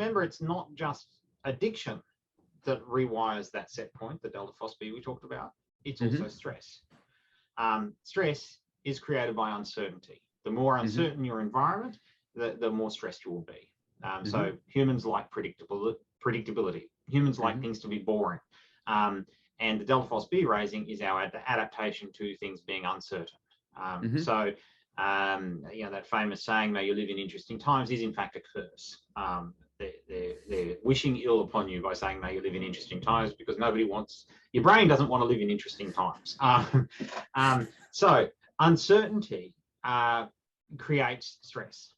remember, it's not just addiction that rewires that set point, the delta phosphate we talked about. It's also stress. Stress is created by uncertainty. The more uncertain your environment, the more stressed you will be. So humans like predictability. Humans like things to be boring. And the delta phosphate raising is our adaptation to things being uncertain. So, you know, that famous saying, may you live in interesting times, is in fact a curse. They're wishing ill upon you by saying, may you live in interesting times, because nobody wants, your brain doesn't want to live in interesting times. So uncertainty creates stress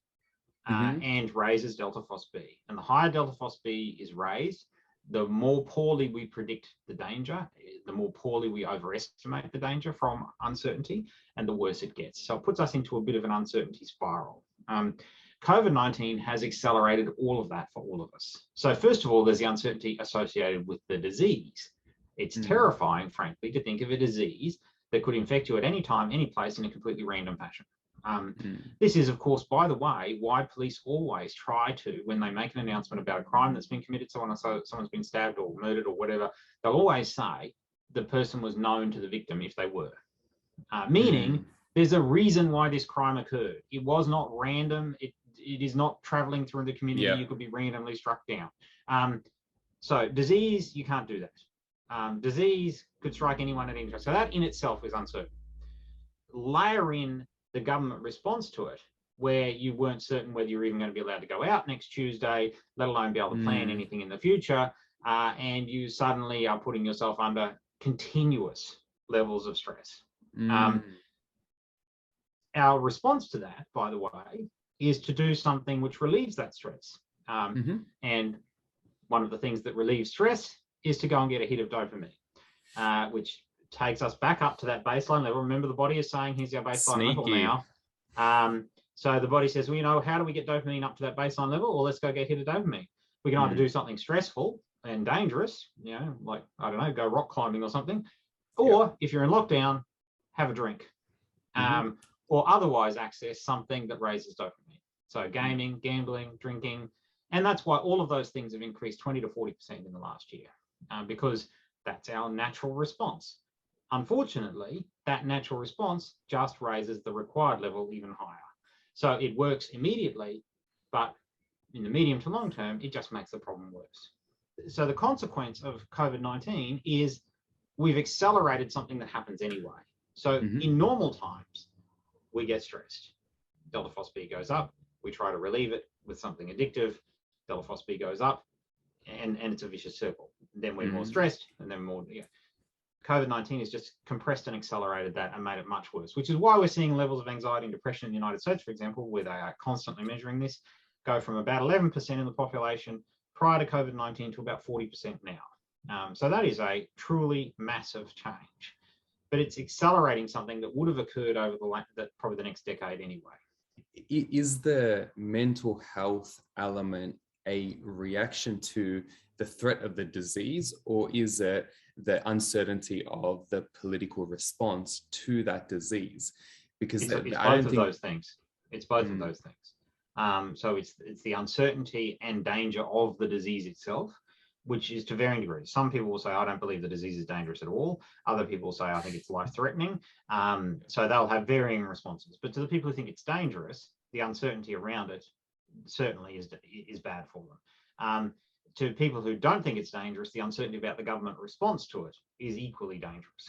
and raises delta phosphate. And the higher delta phosphate is raised, the more poorly we predict the danger, the more poorly we overestimate the danger from uncertainty, and the worse it gets. So it puts us into a bit of an uncertainty spiral. COVID-19 has accelerated all of that for all of us. So first of all, there's the uncertainty associated with the disease. It's terrifying, frankly, to think of a disease that could infect you at any time, any place, in a completely random fashion. This is, of course, by the way, why police always try to, when they make an announcement about a crime that's been committed, someone's been stabbed or murdered or whatever, they'll always say the person was known to the victim if they were. Meaning there's a reason why this crime occurred. It was not random. It is not traveling through the community. You could be randomly struck down. So disease, you can't do that. Disease could strike anyone at any time. So that in itself is uncertain. Layer in the government response to it, where you weren't certain whether you're even going to be allowed to go out next Tuesday, let alone be able to plan anything in the future, and you suddenly are putting yourself under continuous levels of stress. Our response to that, by the way, is to do something which relieves that stress. And one of the things that relieves stress is to go and get a hit of dopamine, which takes us back up to that baseline level. Remember, the body is saying, here's our baseline level now. So the body says, well, you know, how do we get dopamine up to that baseline level? Well, let's go get hit of dopamine. We can either do something stressful and dangerous, you know, like, I don't know, go rock climbing or something. Or if you're in lockdown, have a drink. Or otherwise access something that raises dopamine. So gaming, gambling, drinking. And that's why all of those things have increased 20 to 40% in the last year, because that's our natural response. Unfortunately, that natural response just raises the required level even higher. So it works immediately, but in the medium to long term, it just makes the problem worse. So the consequence of COVID-19 is we've accelerated something that happens anyway. So in normal times, we get stressed. Delta phosphate goes up. We try to relieve it with something addictive. Delta phosphate goes up, and it's a vicious circle. Then we're more stressed, and then more. COVID-19 has just compressed and accelerated that and made it much worse, which is why we're seeing levels of anxiety and depression in the United States, for example, where they are constantly measuring this, go from about 11% in the population prior to COVID-19 to about 40% now. So that is a truly massive change, but it's accelerating something that would have occurred over probably the next decade anyway. Is the mental health element a reaction to the threat of the disease, or is it the uncertainty of the political response to that disease? Because it's both of those things. It's both of those things. So it's the uncertainty and danger of the disease itself, which is to varying degrees. Some people will say, I don't believe the disease is dangerous at all. Other people say, I think it's life-threatening. So they'll have varying responses. But to the people who think it's dangerous, the uncertainty around it certainly is bad for them. To people who don't think it's dangerous, the uncertainty about the government response to it is equally dangerous.